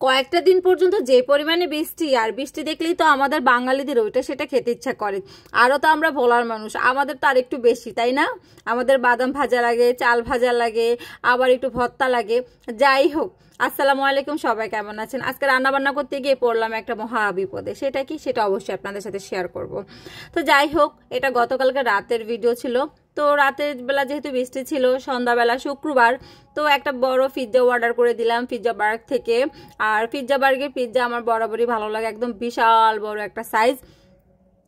কয়েকটা দিন পর্যন্ত যে পরিমাণে বৃষ্টি, আর বৃষ্টি দেখলেই তো আমাদের বাঙালিদের ওইটা সেটা খেতে ইচ্ছা করে। আরও তো আমরা ভোলার মানুষ, আমাদের তো আর একটু বেশি, তাই না? আমাদের বাদাম ভাজা লাগে, চাল ভাজা লাগে, আবার একটু ভর্তা লাগে। যাই হোক, আসসালামু আলাইকুম, সবাই কেমন আছেন? আজকে রান্নাবান্না করতে গিয়ে পড়লাম একটা মহা বিপদে। সেটা কি, সেটা অবশ্যই আপনাদের সাথে শেয়ার করব। তো যাই হোক, এটা গতকালকে রাতের ভিডিও ছিল। তো রাতের বেলা যেহেতু বৃষ্টি ছিল, সন্ধ্যাবেলা শুক্রবার, তো একটা বড় পিৎজা অর্ডার করে দিলাম পিৎজা বার্গ থেকে। আর পিৎজা বার্গের পিৎজা আমার বরাবরই ভালো লাগে, একদম বিশাল বড় একটা সাইজ।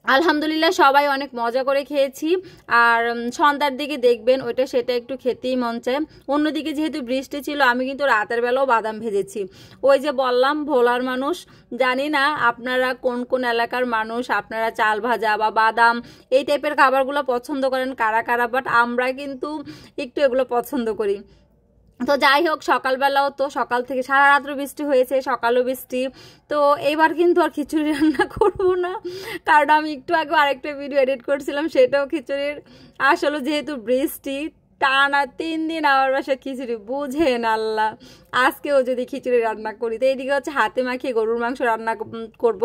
আলহামদুলিল্লাহ সবাই অনেক মজা করে খেয়েছি। আর সন্ধ্যার দিকে দেখবেন ওইটা সেটা একটু খেতেই মন চায়। অন্যদিকে যেহেতু বৃষ্টি ছিল, আমি কিন্তু রাতের বেলাও বাদাম ভেজেছি। ওই যে বললাম, ভোলার মানুষ। জানি না আপনারা কোন কোন এলাকার মানুষ, আপনারা চাল ভাজা বা বাদাম এই টাইপের খাবারগুলো পছন্দ করেন কারা কারা, বাট আমরা কিন্তু একটু এগুলো পছন্দ করি। তো যাই হোক, সকালবেলাও তো সকাল থেকে সারা রাত্র বৃষ্টি হয়েছে, সকালও বৃষ্টি। তো এবার কিন্তু আর খিচুড়ি রান্না করব না, কারণ আমি একটু আগে আরেকটা ভিডিও এডিট করছিলাম, সেটাও খিচুড়ির। আসলে যেহেতু বৃষ্টি টানা 3 দিন আমার বাসায় খিচুড়ি, বুঝেন আল্লাহ। আজকেও যদি খিচুড়ি রান্না করি, তো এইদিকে হচ্ছে হাতে মাখিয়ে গরুর মাংস রান্না করব।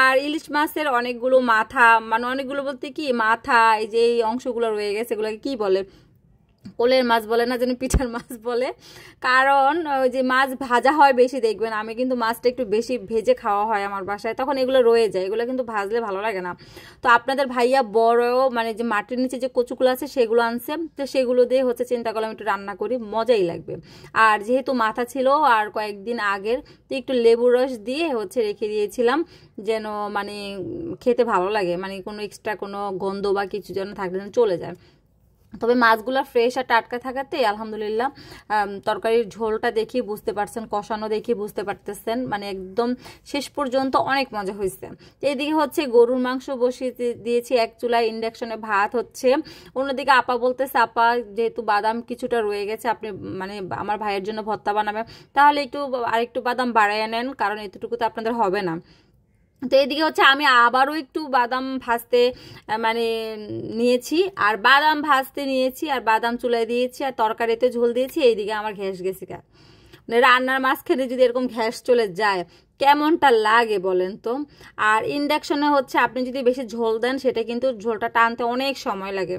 আর ইলিশ মাছের অনেকগুলো মাথা, মানে অনেকগুলো বলতে কি মাথা, এই যে এই অংশগুলো রয়ে গেছে, এগুলোকে কি বলে, কোলের মাছ বলে না, যেন পিঠার মাছ বলে। কারণ ওই যে মাছ ভাজা হয় বেশি, দেখবেন আমি কিন্তু মাছটা একটু বেশি ভেজে খাওয়া হয় আমার বাসায়, তখন এগুলো রয়ে যায়, এগুলো কিন্তু ভাজলে ভালো লাগে না। তো আপনাদের ভাইয়া বড় মানে যে মাটির নিচে যে কচুগুলো আছে সেগুলো আনছে, তো সেগুলো দিয়ে হচ্ছে চিন্তা করলাম একটু রান্না করি, মজাই লাগবে। আর যেহেতু মাথা ছিল আর কয়েকদিন আগের, তো একটু লেবুর রস দিয়ে হচ্ছে রেখে দিয়েছিলাম, যেন মানে খেতে ভালো লাগে, মানে কোনো এক্সট্রা কোনো গন্ধ বা কিছু যেন থাকলে যেন চলে যায়। তবে মাছগুলো ফ্রেশ আর টাটকা থাকাতে আলহামদুলিল্লাহ তরকারির ঝোলটা দেখি বুঝতে পারছেন, কষানো দেখি বুঝতে পারতেছেন, মানে একদম শেষ পর্যন্ত অনেক মজা হয়েছে। এইদিকে হচ্ছে গরুর মাংস বসিয়ে দিয়েছি এক চুলায়, ইন্ডাকশনে ভাত হচ্ছে। অন্যদিকে আপা বলতেছে, আপা যেহেতু বাদাম কিছুটা রয়ে গেছে, আপনি মানে আমার ভাইয়ের জন্য ভর্তা বানাবেন, তাহলে একটু আরেকটু বাদাম বাড়াইয়া নেন, কারণ এতটুকু তো আপনাদের হবে না। তো এদিকে হচ্ছে আমি আবারও একটু বাদাম ভাজতে মানে নিয়েছি, আর বাদাম ভাজতে নিয়েছি, আর বাদাম চুলায় দিয়েছি, আর তরকারিতে ঝোল দিয়েছি। এইদিকে আমার গ্যাস গেছে, মানে রান্নার মাঝখানে যদি এরকম গ্যাস চলে যায় কেমনটা লাগে বলেন তো। আর ইন্ডাকশনে হচ্ছে আপনি যদি বেশি ঝোল দেন, সেটা কিন্তু ঝোলটা টানতে অনেক সময় লাগে,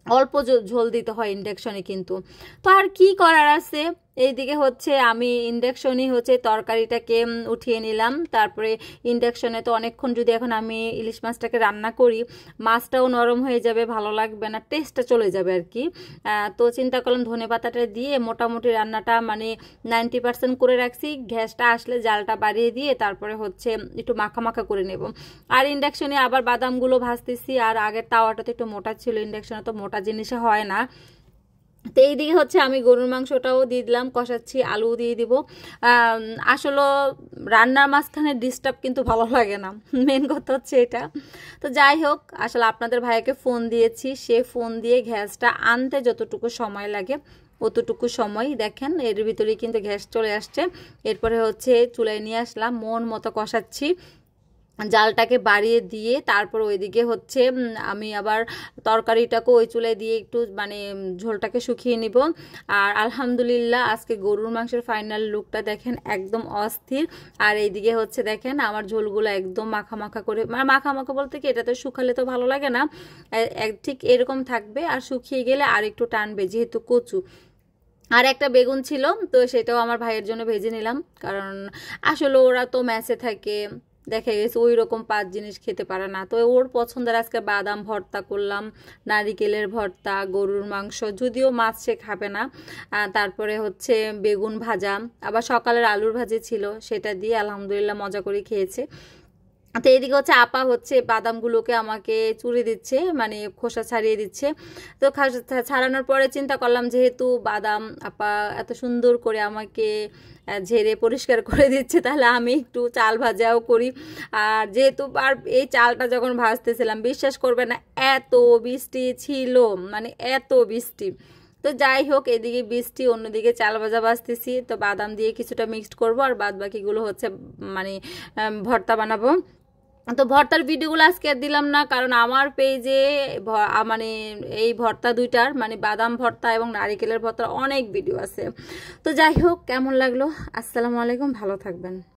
অল্প ঝোল দিতে হয় ইন্ডাকশনে কিন্তু। তো আর কি করার আছে, এইদিকে হচ্ছে আমি ইন্ডাকশনই হচ্ছে তরকারিটাকে উঠিয়ে নিলাম। তারপরে ইন্ডাকশনে তো অনেকক্ষণ যদি এখন আমি ইলিশ মাছটাকে রান্না করি, মাছটাও নরম হয়ে যাবে, ভালো লাগবে না, টেস্টটা চলে যাবে আর কি। তো চিন্তা করলাম ধনেপাতাটা দিয়ে মোটামুটি রান্নাটা মানে 90% করে রাখছি, গ্যাসটা আসলে জালটা বাড়িয়ে দিয়ে তারপরে হচ্ছে একটু মাখা মাখা করে নেব। আর ইন্ডাকশনে আবার বাদামগুলো ভাজতেছি, আর আগের তাওয়াটা তো একটু মোটা ছিল, ইন্ডাকশনে তো মোটা জিনিসে হয় না। তো এইদিকে হচ্ছে আমি গরুর মাংসটাও দিয়ে দিলাম, কষাচ্ছি, আলু দিয়ে দিব। আসলে রান্নার মাঝখানে ডিস্টার্ব কিন্তু ভালো লাগে না, মেন কথা হচ্ছে এটা। তো যাই হোক, আসলে আপনাদের ভাইয়াকে ফোন দিয়েছি, সে ফোন দিয়ে গ্যাসটা আনতে যতটুকু সময় লাগে অতটুকু সময়, দেখেন এর ভিতরেই কিন্তু গ্যাস চলে আসছে। এরপরে হচ্ছে চুলায় নিয়ে আসলাম, মন মতো কষাচ্ছি, জালটাকে বাড়িয়ে দিয়ে তারপর ওইদিকে হচ্ছে আমি আবার তরকারিটাকে ওই চুলায় দিয়ে একটু মানে ঝোলটাকে শুকিয়ে নিব। আর আলহামদুলিল্লাহ আজকে গরুর মাংসের ফাইনাল লুকটা দেখেন, একদম অস্থির। আর এইদিকে হচ্ছে দেখেন আমার ঝোলগুলো একদম মাখা মাখা করে, মানে মাখা মাখা বলতে কি, এটা তো শুকালে তো ভালো লাগে না, ঠিক এরকম থাকবে। আর শুকিয়ে গেলে আর একটু টানবে, যেহেতু কচু। আর একটা বেগুন ছিল, তো সেটাও আমার ভাইয়ের জন্য ভেজে নিলাম, কারণ আসলে ওরা তো ম্যাচে থাকে, দেখা গেছে ওই রকম 5 জিনিস খেতে পারে না, তো ওর পছন্দের আজকে বাদাম ভর্তা করলাম, নারিকেলের ভর্তা, গরুর মাংস, যদিও মাছ সে খাবে না, তারপরে হচ্ছে বেগুন ভাজা, আবার সকালের আলুর ভাজি ছিল, সেটা দিয়ে আলহামদুলিল্লাহ মজা করে খেয়েছে। তো এইদিকে হচ্ছে আপা হচ্ছে বাদামগুলোকে আমাকে চুরি দিচ্ছে, মানে খোসা ছাড়িয়ে দিচ্ছে। তো ছাড়ানোর পরে চিন্তা করলাম, যেহেতু বাদাম আপা এত সুন্দর করে আমাকে ঝেড়ে পরিষ্কার করে দিচ্ছে, তাহলে আমি একটু চাল ভাজাও করি। আর যেহেতু আর এই চালটা যখন ভাজতেছিলাম, বিশ্বাস করবে না, এত বৃষ্টি ছিল, মানে এত বৃষ্টি। তো যাই হোক, এদিকে বৃষ্টি, অন্যদিকে চাল ভাজা ভাজতেছি। তো বাদাম দিয়ে কিছুটা মিক্সড করব, আর বাদ বাকিগুলো হচ্ছে মানে ভর্তা বানাবো। তো ভর্তার ভিডিওগুলো আজকে আর দিলাম না, কারণ আমার পেজে মানে এই ভর্তা দুইটার মানে বাদাম ভর্তা এবং নারিকেলের ভর্তার অনেক ভিডিও আছে। তো যাই হোক, কেমন লাগলো? আসসালামু আলাইকুম, ভালো থাকবেন।